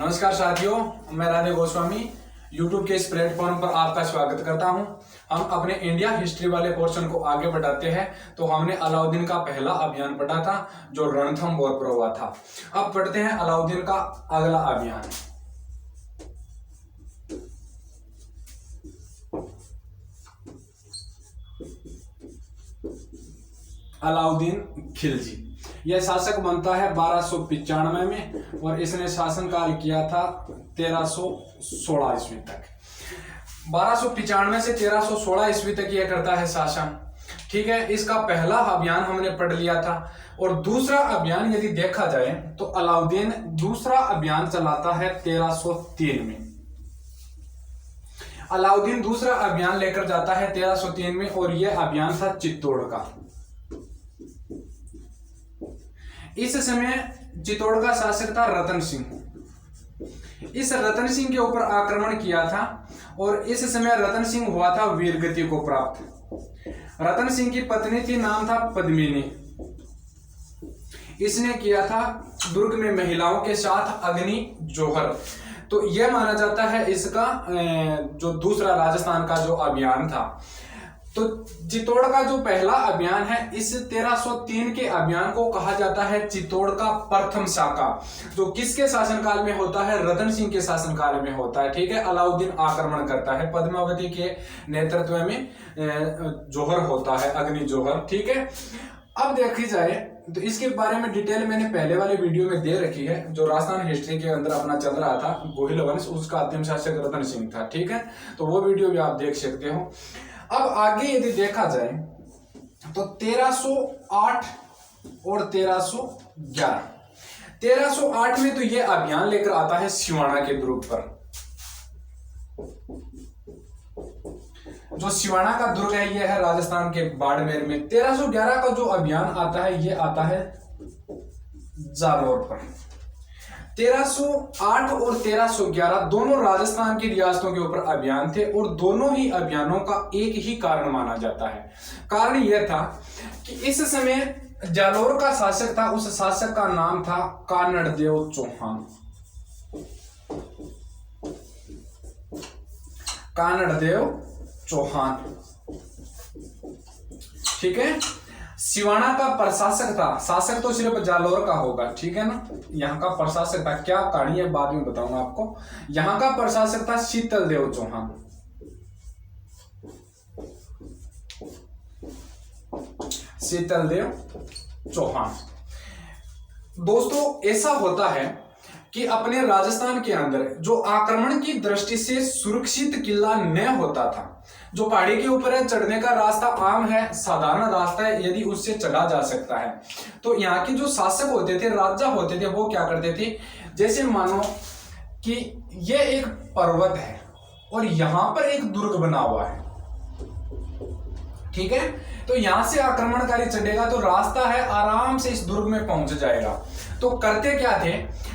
नमस्कार साथियों, मैं राधे गोस्वामी YouTube के इस प्लेटफॉर्म पर आपका स्वागत करता हूं। हम अपने इंडिया हिस्ट्री वाले पोर्शन को आगे बढ़ाते हैं। तो हमने अलाउद्दीन का पहला अभियान पढ़ा था जो रणथंबोर पर हुआ था। अब पढ़ते हैं अलाउद्दीन का अगला अभियान। अलाउद्दीन खिलजी यह शासक बनता है 1295 में और इसने शासनकाल किया था 1316 ईस्वी तक। 1295 से 1316 ईस्वी तक यह करता है शासन। ठीक है, इसका पहला अभियान हमने पढ़ लिया था। और दूसरा अभियान यदि देखा जाए तो अलाउद्दीन दूसरा अभियान चलाता है 1303 में। अलाउद्दीन दूसरा अभियान लेकर जाता है 1303 में और यह अभियान था चित्तौड़ का। इस समय चित्तौड़ का शासक था रतन सिंह। इस रतन सिंह के ऊपर आक्रमण किया था और इस समय रतन सिंह हुआ था वीरगति को प्राप्त। रतन सिंह की पत्नी थी, नाम था पद्मिनी। इसने किया था दुर्ग में महिलाओं के साथ अग्नि जोहर। तो यह माना जाता है इसका जो दूसरा राजस्थान का जो अभियान था। तो चित्तौड़ का जो पहला अभियान है, इस 1303 के अभियान को कहा जाता है चित्तौड़ का प्रथम शाखा, जो किसके शासनकाल में होता है? रतन सिंह के शासनकाल में होता है। ठीक है, अलाउद्दीन आक्रमण करता है, पद्मावती के नेतृत्व में जोहर होता है, अग्नि जोहर। ठीक है, अब देखी जाए तो इसके बारे में डिटेल मैंने पहले वाले वीडियो में दे रखी है, जो राजस्थान हिस्ट्री के अंदर अपना चल रहा था। गोहिल वंश, उसका अंतिम शासक रतन सिंह था। ठीक है, तो वो वीडियो भी आप देख सकते हो। अब आगे यदि देखा जाए तो 1308 और 1311। 1308 में तो यह अभियान लेकर आता है सिवाना के दुर्ग पर। जो सिवाना का दुर्ग है यह है राजस्थान के बाड़मेर में। 1311 का जो अभियान आता है यह आता है जालोर पर। 1308 और 1311 दोनों राजस्थान की रियासतों के ऊपर अभियान थे और दोनों ही अभियानों का एक ही कारण माना जाता है। कारण यह था कि इस समय जालोर का शासक था, उस शासक का नाम था कानड़देव चौहान। कानड़देव चौहान। ठीक है, सिवाना का प्रशासक था। शासक तो सिर्फ जालोर का होगा, ठीक है ना। यहाँ का प्रशासक था, क्या कहानी है बाद में बताऊंगा आपको। यहाँ का प्रशासक था शीतलदेव चौहान। शीतलदेव चौहान। दोस्तों, ऐसा होता है कि अपने राजस्थान के अंदर जो आक्रमण की दृष्टि से सुरक्षित किला न होता था, जो पहाड़ी के ऊपर है, चढ़ने का रास्ता आम है, साधारण रास्ता है, यदि उससे चढ़ा जा सकता है, तो यहाँ के जो शासक होते थे, राजा होते थे, वो क्या करते थे, जैसे मानो कि ये एक पर्वत है और यहां पर एक दुर्ग बना हुआ है। ठीक है, तो यहां से आक्रमणकारी चढ़ेगा तो रास्ता है, आराम से इस दुर्ग में पहुंच जाएगा। तो करते क्या थे,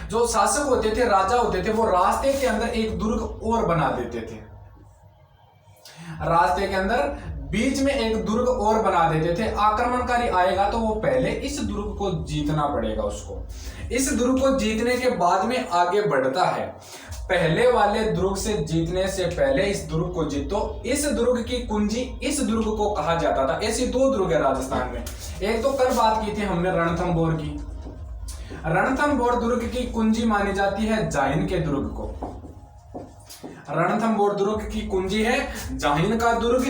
जो शासक होते थे, राजा होते थे, वो रास्ते के अंदर एक दुर्ग और बना देते थे। रास्ते के अंदर बीच में एक दुर्ग और बना देते थे। आक्रमणकारी आएगा तो वो पहले इस दुर्ग को जीतना पड़ेगा उसको। इस दुर्ग को जीतने के बाद में आगे बढ़ता है। पहले वाले दुर्ग से जीतने से पहले इस दुर्ग को जीतो। इस दुर्ग की कुंजी इस दुर्ग को कहा जाता था। ऐसी दो दुर्ग है राजस्थान में। एक तो कल बात की थी हमने रणथंबोर की। रणथंबोर दुर्ग की कुंजी मानी जाती है जाहिन के दुर्ग को। रणथंबोर दुर्ग की कुंजी है जाहिन का दुर्ग।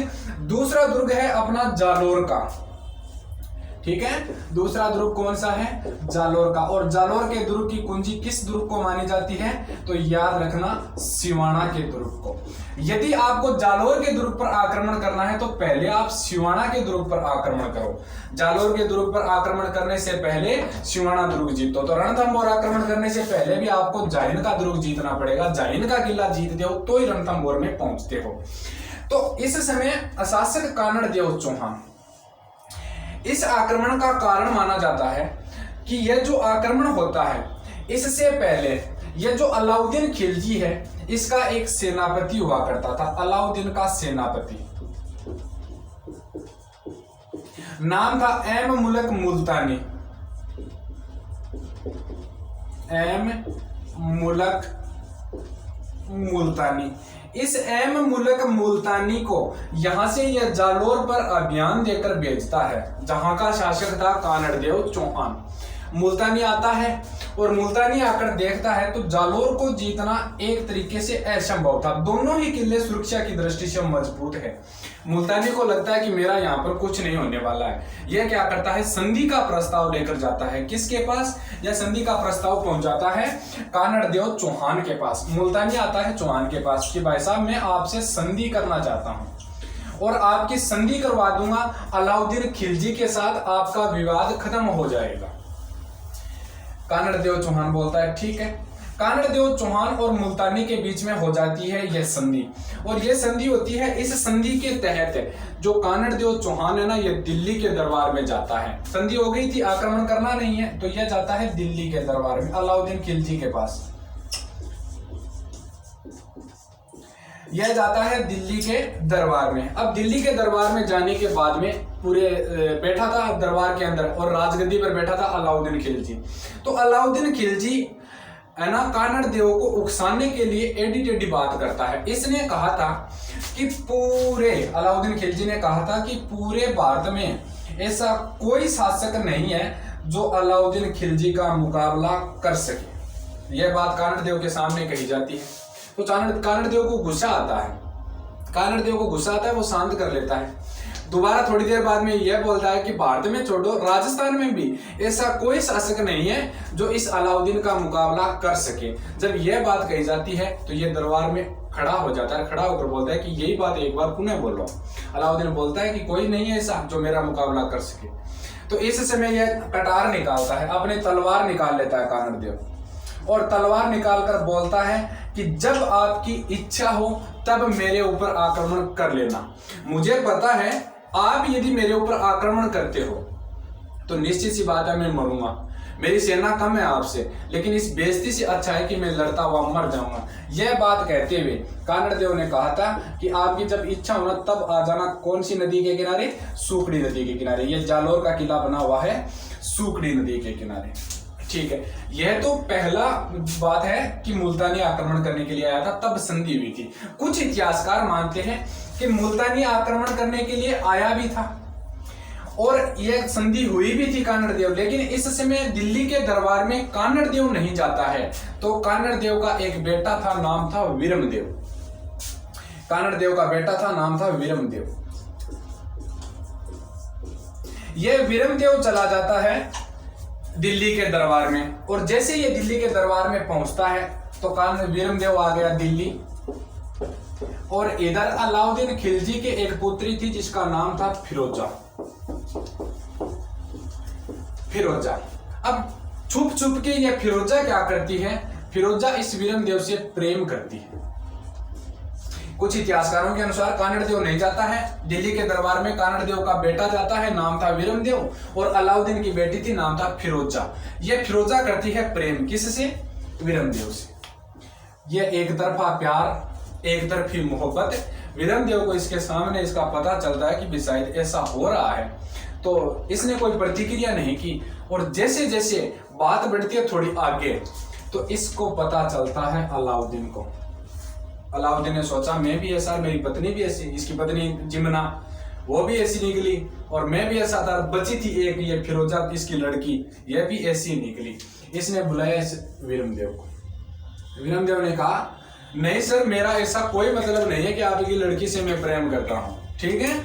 दूसरा दुर्ग है अपना जालोर का। ठीक है, दूसरा दुर्ग कौन सा है? जालोर का। और जालोर के दुर्ग की कुंजी किस दुर्ग को मानी जाती है? तो याद रखना, सिवाना के दुर्ग को। यदि आपको जालोर के दुर्ग पर आक्रमण करना है तो पहले आप सिवाना के दुर्ग पर आक्रमण करो। जालोर के दुर्ग पर आक्रमण करने से पहले सिवाना दुर्ग जीतो। तो रणथंबोर आक्रमण करने से पहले भी आपको जाहिन का दुर्ग जीतना पड़ेगा। जाहिन का किला जीतते हो तो ही रणथंबोर में पहुंचते हो। तो इस समय शासक कानड़देव चौहान इस आक्रमण का कारण माना जाता है कि यह जो आक्रमण होता है, इससे पहले यह जो अलाउद्दीन खिलजी है, इसका एक सेनापति हुआ करता था। अलाउद्दीन का सेनापति नाम था एम मुलक मुल्तानी। एम मुलक मुल्तानी। इस एम मुल्क मुल्तानी को यहाँ से यह जालोर पर अभियान देकर भेजता है, जहाँ का शासक था कानड़देव चौहान। मुल्तानी आता है और मुल्तानी आकर देखता है तो जालोर को जीतना एक तरीके से असंभव था। दोनों ही किले सुरक्षा की दृष्टि से मजबूत है। मुल्तानी को लगता है कि मेरा यहाँ पर कुछ नहीं होने वाला है। यह क्या करता है, संधि का प्रस्ताव लेकर जाता है। किसके पास? यह संधि का प्रस्ताव पहुंचाता है कानड़देव चौहान के पास। मुल्तानी आता है चौहान के पास कि भाई साहब मैं आपसे संधि करना चाहता हूँ और आपकी संधि करवा दूंगा, अलाउद्दीन खिलजी के साथ आपका विवाद खत्म हो जाएगा। कानड़देव चौहान बोलता है ठीक है। कानड़देव चौहान और मुल्तानी के बीच में हो जाती है यह संधि, और यह संधि होती है, इस संधि के तहत जो कानड़देव चौहान है ना, यह दिल्ली के दरबार में जाता है। संधि हो गई थी, आक्रमण करना नहीं है, तो यह जाता है दिल्ली के दरबार में, अलाउद्दीन खिलजी के पास। यह जाता है दिल्ली के दरबार में। अब दिल्ली के दरबार में जाने के बाद में पूरे बैठा था दरबार के अंदर और राजगद्दी पर बैठा था अलाउद्दीन खिलजी। तो अलाउद्दीन खिलजी है ना, कानड़देव को उकसाने के लिए एडी टेढ़ी बात करता है। इसने कहा था कि अलाउद्दीन खिलजी ने कहा था कि पूरे भारत में ऐसा कोई शासक नहीं है जो अलाउद्दीन खिलजी का मुकाबला कर सके। यह बात कानड़देव के सामने कही जाती है। तो कानड़देव को गुस्सा आता है। कानड़देव को गुस्सा आता है, वो शांत कर लेता है। दोबारा थोड़ी देर बाद में यह बोलता है कि भारत में छोड़ो, राजस्थान में भी ऐसा कोई शासक नहीं है जो इस अलाउद्दीन का मुकाबला कर सके। जब यह बात कही जाती है तो यह दरबार में खड़ा हो जाता है। खड़ा होकर बोलता है कि यही बात एक बार पुनः बोलो। अलाउद्दीन बोलता है कि कोई नहीं है ऐसा जो मेरा मुकाबला कर सके। तो इस समय यह कटार निकालता है, अपनी तलवार निकाल लेता है कानड़देव, और तलवार निकालकर बोलता है कि जब आपकी इच्छा हो तब मेरे ऊपर आक्रमण कर लेना। मुझे पता है आप यदि मेरे ऊपर आक्रमण करते हो तो निश्चित सी बात है मैं मरूंगा। मेरी सेना कम है आपसे, लेकिन इस बेइज्जती से अच्छा है कि मैं लड़ता हुआ मर जाऊंगा। यह बात कहते हुए कानड़देव ने कहा था कि आपकी जब इच्छा हो ना तब आ जाना। कौन सी नदी के किनारे? सूखड़ी नदी के किनारे। यह जालोर का किला बना हुआ है सूखड़ी नदी के किनारे। ठीक है, यह तो पहला बात है कि मुल्तानी आक्रमण करने के लिए आया था, तब संधि हुई थी। कुछ इतिहासकार मानते हैं कि मुल्तानी आक्रमण करने के लिए आया भी था और यह संधि हुई भी थी कानड़देव, लेकिन इस समय दिल्ली के दरबार में कानड़देव नहीं जाता है। तो कानड़देव का एक बेटा था, नाम था वीरमदेव। कानड़देव का बेटा था, नाम था वीरमदेव। यह वीरमदेव चला जाता है दिल्ली के दरबार में, और जैसे ये दिल्ली के दरबार में पहुंचता है तो वीरमदेव आ गया दिल्ली, और इधर अलाउद्दीन खिलजी के एक पुत्री थी जिसका नाम था फिरोजा। अब छुप छुप के ये फिरोजा क्या करती है? फिरोजा इस वीरमदेव से प्रेम करती है। कुछ इतिहासकारों के अनुसार कानड़देव नहीं जाता है दिल्ली के दरबार में, कानड़देव का बेटा जाता है, नाम था वीरमदेव, और अलाउद्दीन की बेटी थी, नाम था फिरोजा। यह फिरोजा करती है प्रेम, किससे? वीरमदेव से। यह एक तरफा प्यार, एक तरफी मोहब्बत। वीरमदेव को इसके सामने इसका पता चलता है कि शायद ऐसा हो रहा है, तो इसने कोई प्रतिक्रिया नहीं की। और जैसे जैसे बात बढ़ती है थोड़ी आगे तो इसको पता चलता है अलाउद्दीन को। अलाउद्दीन ने सोचा मैं भी ऐसा, मेरी पत्नी भी ऐसी, इसकी पत्नी जिमना वो भी ऐसी निकली, और मैं भी ऐसा था। बची थी एक ये फिरोजा इसकी लड़की, यह भी ऐसी निकली। इसने बुलाया इस वीरमदेव को। वीरमदेव ने कहा नहीं सर, मेरा ऐसा कोई मतलब नहीं है कि आपकी लड़की से मैं प्रेम करता हूँ, ठीक है।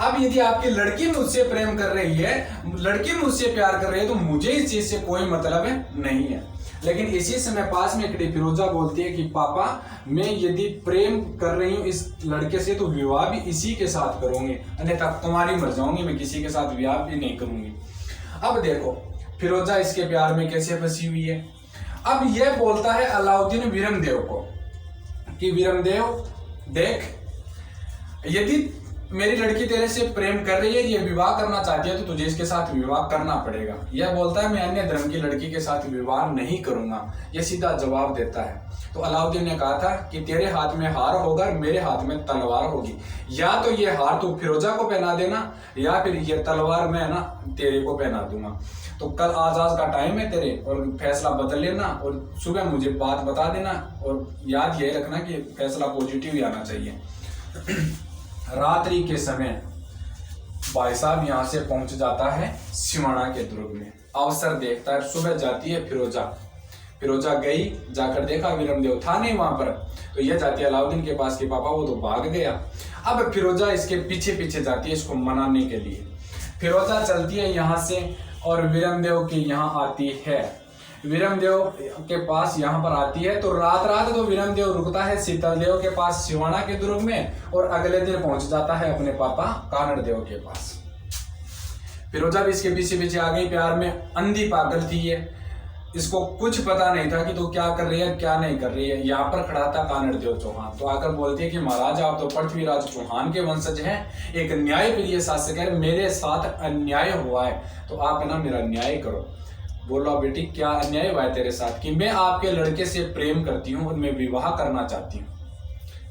अब यदि आपकी लड़की मुझसे प्रेम कर रही है, लड़की मुझसे प्यार कर रही है, तो मुझे इस चीज से कोई मतलब नहीं है। लेकिन इसी समय पास में खड़ी फिरोजा बोलती है कि पापा, मैं यदि प्रेम कर रही हूँ इस लड़के से तो विवाह भी इसी के साथ करूंगी, अन्यथा तुम्हारी मर जाऊंगी, मैं किसी के साथ विवाह भी नहीं करूंगी। अब देखो फिरोजा इसके प्यार में कैसे फंसी हुई है। अब यह बोलता है अलाउद्दीन वीरमदेव को कि वीरमदेव देख, यदि मेरी लड़की तेरे से प्रेम कर रही है, ये विवाह करना चाहती है, तो तुझे इसके साथ विवाह करना पड़ेगा। यह बोलता है मैं अन्य धर्म की लड़की के साथ विवाह नहीं करूंगा, यह सीधा जवाब देता है। तो अलाउद्दीन ने कहा था कि तेरे हाथ में हार होगा और मेरे हाथ में तलवार होगी, या तो ये हार तू फिरोजा को पहना देना या फिर ये तलवार मैं ना तेरे को पहना दूंगा। तो कल आजाद का टाइम है तेरे, और फैसला बदल लेना और सुबह मुझे बात बता देना, और याद ये रखना कि फैसला पॉजिटिव ही आना चाहिए। रात्रि के समय भाई साहब यहाँ से पहुंच जाता है सिवाना के दुर्ग में, अवसर देखता है। सुबह जाती है फिरोजा गई, जाकर देखा विरमदेव था नहीं वहां पर, तो यह जाती है अलाउद्दीन के पास कि पापा वो तो भाग गया। अब फिरोजा इसके पीछे पीछे जाती है इसको मनाने के लिए। फिरोजा चलती है यहाँ से और विरमदेव के यहाँ आती है, विरमदेव के पास यहाँ पर आती है। तो रात तो विरमदेव रुकता है शीतलदेव के पास सिवाना के दुर्ग में, और अगले दिन पहुंच जाता है अपने पापा कानड़देव के पास। फिरोजा भी इसके पीछे पीछे आ गई, प्यार में अंधी पागल थी ये, इसको कुछ पता नहीं था कि तू क्या कर रही है क्या नहीं कर रही है। यहाँ पर खड़ा था कानड़देव चौहान, तो आकर बोलती है कि महाराज आप तो पृथ्वीराज चौहान के वंशज हैं, एक न्यायप्रिय शासक है, मेरे साथ अन्याय हुआ है, तो आप ना मेरा न्याय करो। बोला बेटी क्या अन्याय हुआ है तेरे साथ? कि मैं आपके लड़के से प्रेम करती हूँ और मैं विवाह करना चाहती हूँ।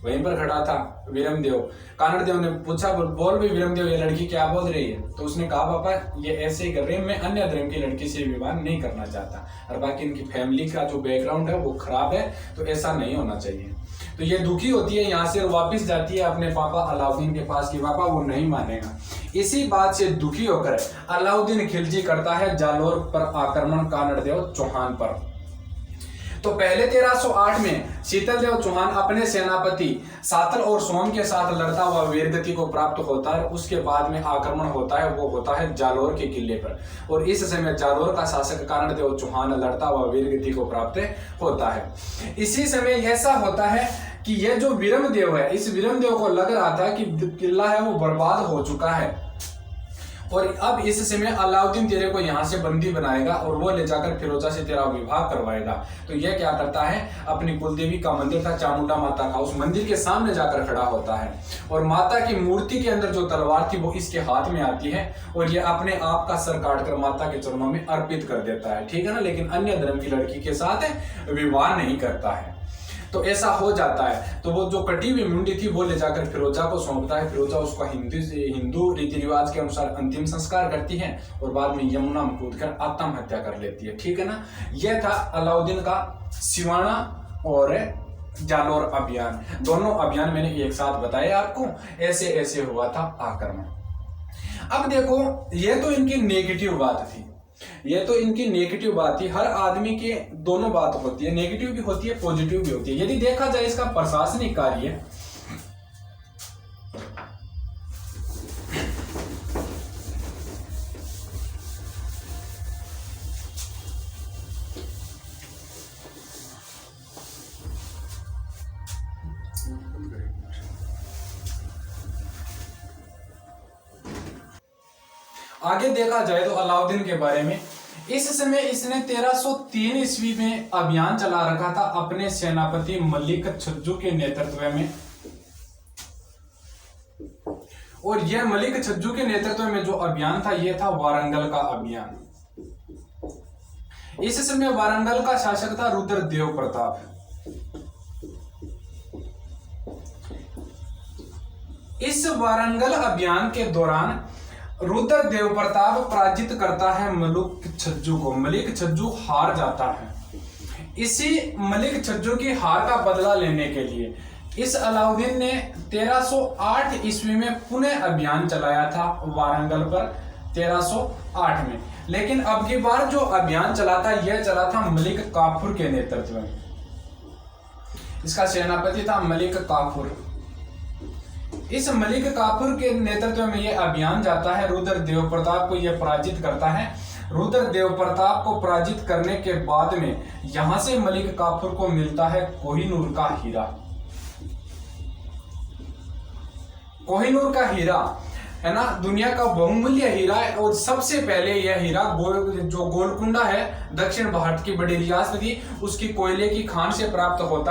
वहीं पर खड़ा था विरमदेव। कानड़देव ने पूछा बोल भी विरमदेव ये लड़की क्या बोल रही है? तो उसने कहा पापा ये ऐसे ही कर रही है, मैं अन्य धर्म की लड़की से विवाह नहीं करना चाहता, और बाकी इनकी फैमिली का जो बैकग्राउंड है वो खराब है, तो ऐसा नहीं होना चाहिए। तो ये दुखी होती है यहाँ से और वापिस जाती है अपने पापा अलाउद्दीन के पास कि पापा वो नहीं मानेगा। इसी बात से दुखी होकर अलाउद्दीन खिलजी करता है जालोर पर आक्रमण कानड़देव चौहान पर। तो पहले 1308 में शीतलदेव चौहान अपने सेनापति सातल और सोम के साथ लड़ता हुआ वीरगति को प्राप्त होता है। उसके बाद में आक्रमण होता है, वो होता है जालोर के किले पर, और इस समय जालोर का शासक कानड़देव चौहान लड़ता हुआ वीरगति को प्राप्त होता है। इसी समय ऐसा होता है कि यह जो विरमदेव है, इस विरमदेव को लग रहा था कि किला है वो बर्बाद हो चुका है, और अब इस समय अलाउद्दीन तेरे को यहाँ से बंदी बनाएगा और वो ले जाकर फिरोजा से तेरा विवाह करवाएगा। तो यह क्या करता है, अपनी कुलदेवी का मंदिर था चामुंडा माता का, उस मंदिर के सामने जाकर खड़ा होता है, और माता की मूर्ति के अंदर जो तलवार थी वो इसके हाथ में आती है, और ये अपने आप का सर काटकर माता के चरणों में अर्पित कर देता है, ठीक है ना। लेकिन अन्य धर्म की लड़की के साथ विवाह नहीं करता है। तो ऐसा हो जाता है, तो वो जो कटी हुई मुंडी थी वो ले जाकर फिरोजा को सौंपता है। फिरोजा उसका हिंदू रीति रिवाज के अनुसार अंतिम संस्कार करती है और बाद में यमुना में कूदकर आत्महत्या कर लेती है, ठीक है ना। यह था अलाउद्दीन का सिवाना और जालोर अभियान। दोनों अभियान मैंने एक साथ बताए आपको, ऐसे ऐसे हुआ था आक्रमण। अब देखो ये तो इनकी नेगेटिव बात थी, ये तो इनकी नेगेटिव बात थी। हर आदमी के दोनों बात होती है, नेगेटिव भी होती है पॉजिटिव भी होती है। यदि देखा जाए इसका प्रशासनिक कार्य, आगे देखा जाए तो अलाउद्दीन के बारे में, इस समय इसने 1303 ईस्वी में अभियान चला रखा था अपने सेनापति मलिक छज्जू के नेतृत्व में, और यह मलिक छज्जू के नेतृत्व में जो अभियान था यह था वारंगल का अभियान। इस समय वारंगल का शासक था रुद्रदेव प्रताप। इस वारंगल अभियान के दौरान रुद्रदेव प्रताप पराजित करता है मलिक छज्जू को। मलिक छज्जू हार जाता है। इसी मलिक छज्जू की हार का बदला लेने के लिए इस अलाउद्दीन ने 1308 ईस्वी में पुनः अभियान चलाया था वारंगल पर 1308 में। लेकिन अब की बार जो अभियान चला था यह चला था मलिक काफूर के नेतृत्व में। इसका सेनापति था मलिक काफूर। इस मलिक काफूर के नेतृत्व में यह अभियान जाता है, रुद्रदेव प्रताप को यह पराजित करता है। रुद्रदेव प्रताप को पराजित करने के बाद में यहां से मलिक काफूर को मिलता है कोहिनूर का हीरा। कोहिनूर का हीरा है ना, दुनिया का बहुमूल्य हीरा है, और सबसे पहले यह हीरा जो गोलकुंडा है दक्षिण भारत की बड़ी रियासत थी उसकी कोयले की खान से प्राप्त हुआ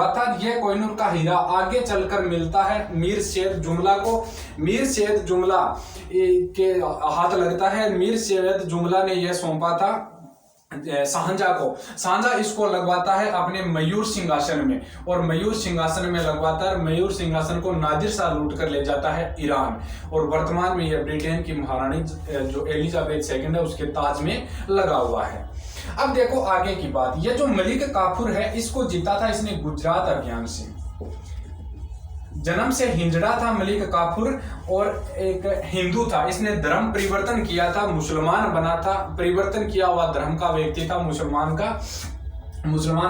था। यह कोहिनूर का हीरा आगे चलकर मिलता है मीर सैयद जुमला को। मीर सैयद जुमला के हाथ लगता है। मीर सैयद जुमला ने यह सौंपा था शाहजहां इसको लगवाता है अपने मयूर सिंहासन में, और मयूर सिंहासन में लगवाता है। मयूर सिंहासन को नादिर शाह लूट कर ले जाता है ईरान, और वर्तमान में यह ब्रिटेन की महारानी जो एलिजाबेथ II है उसके ताज में लगा हुआ है। अब देखो आगे की बात, ये जो मलिक काफूर है इसको जीता था इसने गुजरात अभियान से। जन्म से हिंजड़ा था मलिक काफूर, और एक हिंदू था। इसने धर्म परिवर्तन किया था, मुसलमान बना था, परिवर्तन किया हुआ धर्म का व्यक्ति था, मुसलमान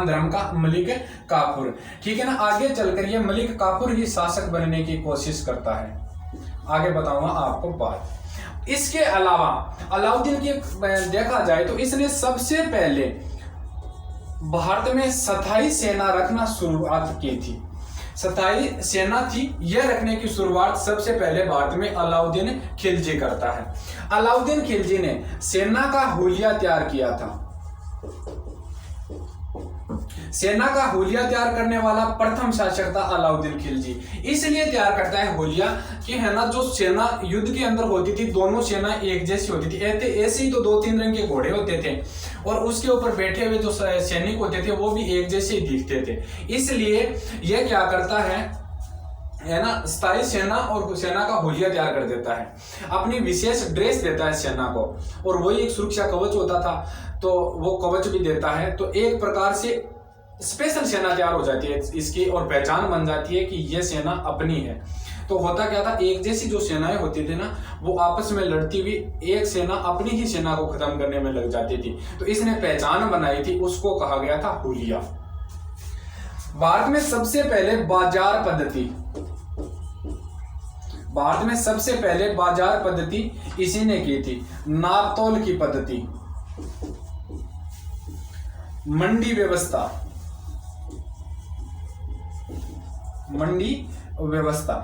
धर्म का मलिक काफूर। ठीक है ना। आगे चलकर ये मलिक काफूर ही शासक बनने की कोशिश करता है, आगे बताऊंगा आपको बात। इसके अलावा अलाउद्दीन की देखा जाए तो इसने सबसे पहले भारत में स्थायी सेना रखना शुरुआत की थी। स्थायी सेना थी, यह रखने की शुरुआत सबसे पहले भारत में अलाउद्दीन खिलजी करता है। अलाउद्दीन खिलजी ने सेना का हुलिया तैयार किया था। सेना का हुलिया तैयार करने वाला प्रथम शासक था अलाउद्दीन खिलजी। इसलिए तैयार करता है हुलिया कि है ना, जो सेना युद्ध के अंदर होती थी दोनों सेना एक जैसी होती थी। ऐसे ही तो 2-3 रंग के घोड़े होते थे, और उसके ऊपर बैठे हुए जो सैनिक होते थे वो भी एक जैसे ही दिखते थे। इसलिए यह क्या करता है ना, स्थायी सेना और सेना का हुलिया तैयार कर देता है, अपनी विशेष ड्रेस देता है सेना को, और वही एक सुरक्षा कवच होता था तो वो कवच भी देता है। तो एक प्रकार से स्पेशल सेना तैयार हो जाती है इसकी, और पहचान बन जाती है कि ये सेना अपनी है। तो होता क्या था, एक जैसी जो सेनाएं होती थी ना वो आपस में लड़ती हुई एक सेना अपनी ही सेना को खत्म करने में लग जाती थी। तो इसने पहचान बनाई थी, उसको कहा गया था हुलिया। भारत में सबसे पहले बाजार पद्धति इसी ने की थी। नापतोल की पद्धति, मंडी व्यवस्था,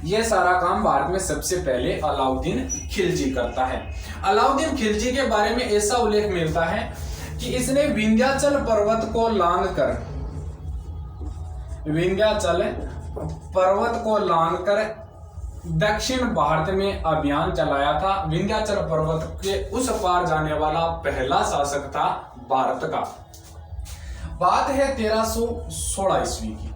यह सारा काम भारत में सबसे पहले अलाउद्दीन खिलजी करता है। अलाउद्दीन खिलजी के बारे में ऐसा उल्लेख मिलता है कि इसने विंध्याचल पर्वत को लांघकर दक्षिण भारत में अभियान चलाया था। विंध्याचल पर्वत के उस पार जाने वाला पहला शासक था भारत का। बात है 1316 ईस्वी की।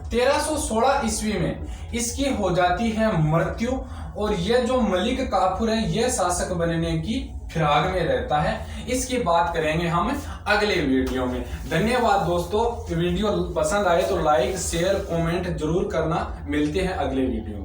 1316 ईस्वी में इसकी हो जाती है मृत्यु, और यह जो मलिक काफूर है यह शासक बनने की फिराक में रहता है। इसकी बात करेंगे हम अगले वीडियो में। धन्यवाद दोस्तों, वीडियो पसंद आए तो लाइक शेयर कमेंट जरूर करना। मिलते हैं अगले वीडियो में।